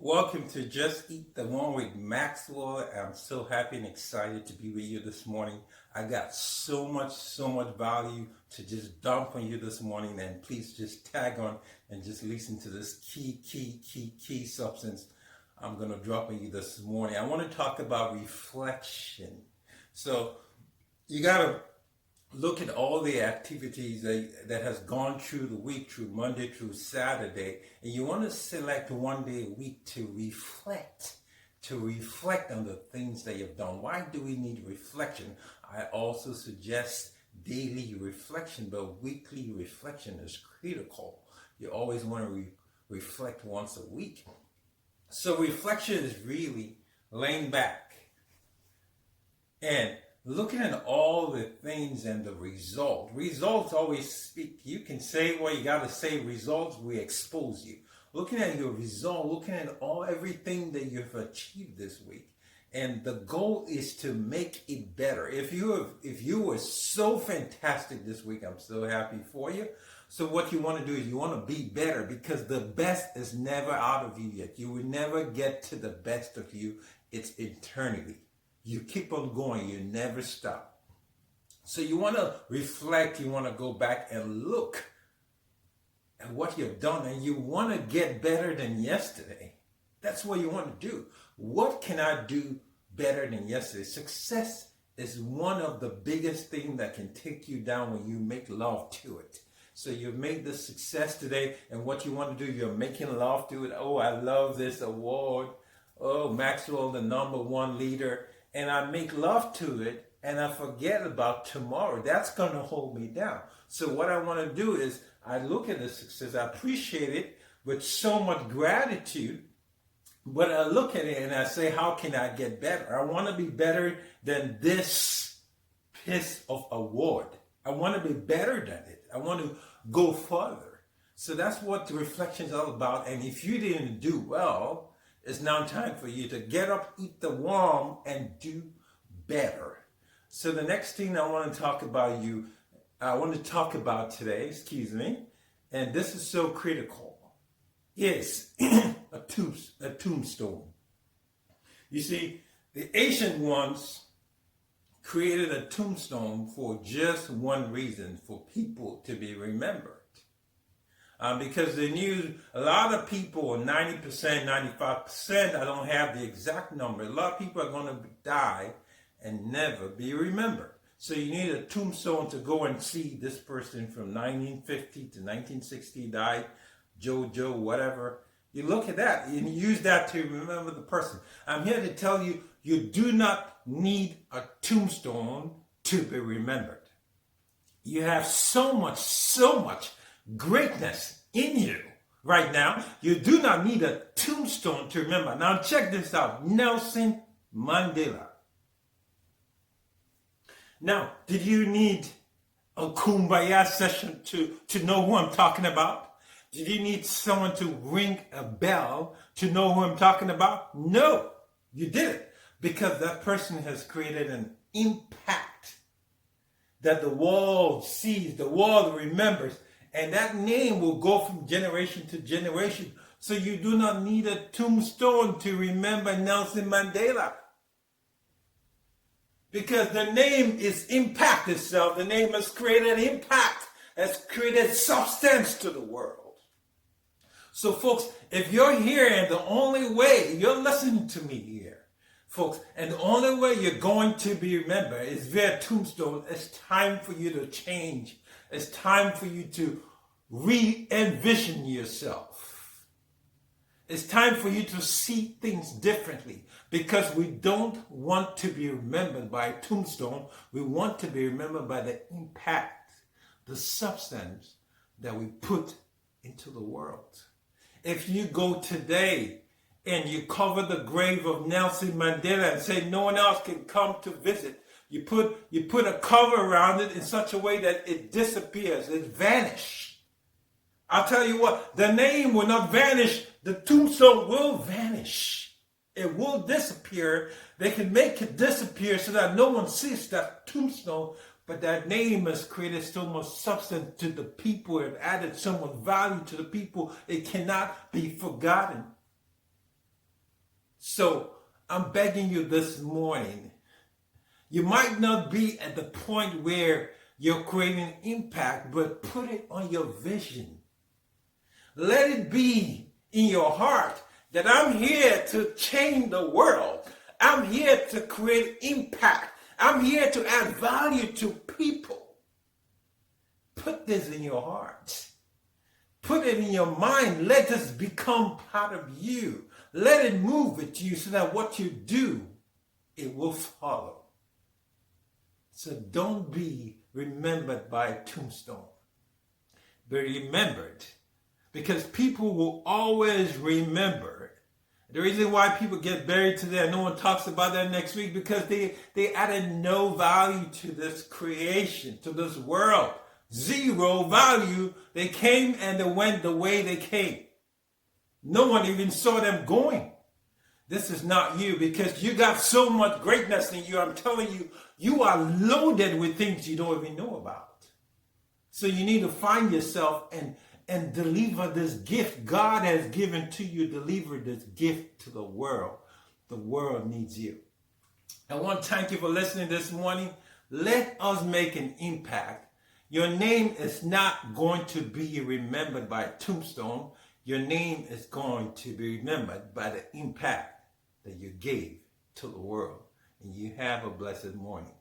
Welcome to Just Eat the One with Maxwell. I'm so happy and excited to be with you this morning. I got so much value to just dump on you this morning, and please just tag on and just listen to this key substance I'm going to drop on you this morning. I want to talk about reflection. So you got to look at all the activities that has gone through the week, through Monday through Saturday, and you want to select one day a week to reflect on the things that you've done. Why do we need reflection? I also suggest daily reflection, but weekly reflection is critical. You always want to reflect once a week. So reflection is really laying back and looking at all the things and the result. Results always speak. You can say what you got to say. Results will expose you. Looking at your result, looking at everything that you've achieved this week. And the goal is to make it better. If you were so fantastic this week, I'm so happy for you. So what you want to do is you want to be better, because the best is never out of you yet. You will never get to the best of you. It's eternity. You keep on going. You never stop. So you want to reflect. You want to go back and look at what you've done, and you want to get better than yesterday. That's what you want to do. What can I do better than yesterday? Success is one of the biggest things that can take you down when you make love to it. So you've made the success today, and what you want to do, you're making love to it. Oh, I love this award. Oh, Maxwell, the #1 leader. And I make love to it, and I forget about tomorrow. That's going to hold me down. So what I want to do is I look at the success, I appreciate it with so much gratitude, but I look at it and I say, how can I get better? I want to be better than this piece of award. I want to be better than it. I want to go further. So that's what the reflection is all about. And if you didn't do well, it's now time for you to get up, eat the worm, and do better. So the next thing I want to talk about today, and this is so critical, is a tombstone. You see, the ancient ones created a tombstone for just one reason: for people to be remembered. Because they knew a lot of people, 90%, 95%, I don't have the exact number, a lot of people are going to die and never be remembered. So you need a tombstone to go and see this person from 1950 to 1960 died, Joe, whatever. You look at that and use that to remember the person. I'm here to tell you, you do not need a tombstone to be remembered. You have so much greatness in you right now. You do not need a tombstone to remember. Now check this out. Nelson Mandela. Now, did you need a kumbaya session to know who I'm talking about? Did you need someone to ring a bell to know who I'm talking about? No, you didn't. Because that person has created an impact that the world sees, the world remembers. And that name will go from generation to generation. So you do not need a tombstone to remember Nelson Mandela. Because the name is impact itself. The name has created impact, has created substance to the world. So folks, if you're here and the only way, you're listening to me here, folks, and the only way you're going to be remembered is via tombstone, it's time for you to change. It's time for you to re-envision yourself. It's time for you to see things differently, because we don't want to be remembered by a tombstone. We want to be remembered by the impact, the substance that we put into the world. If you go today and you cover the grave of Nelson Mandela and say no one else can come to visit, you put a cover around it in such a way that it disappears, it vanishes. I'll tell you what, the name will not vanish, the tombstone will vanish. It will disappear. They can make it disappear so that no one sees that tombstone, but that name has created so much substance to the people and added so much value to the people, it cannot be forgotten. So I'm begging you this morning, you might not be at the point where you're creating impact, but put it on your vision. Let it be in your heart that I'm here to change the world. I'm here to create impact. I'm here to add value to people. Put this in your heart. Put it in your mind. Let this become part of you. Let it move with you so that what you do, it will follow. So don't be remembered by a tombstone. Be remembered, because people will always remember. The reason why people get buried today, and no one talks about that next week, because they added no value to this creation, to this world. Zero value. They came and they went the way they came. No one even saw them going. This is not you, because you got so much greatness in you. I'm telling you, you are loaded with things you don't even know about. So you need to find yourself and deliver this gift God has given to you. Deliver this gift to the world. The world needs you. I want to thank you for listening this morning. Let us make an impact. Your name is not going to be remembered by a tombstone. Your name is going to be remembered by the impact that you gave to the world. And you have a blessed morning.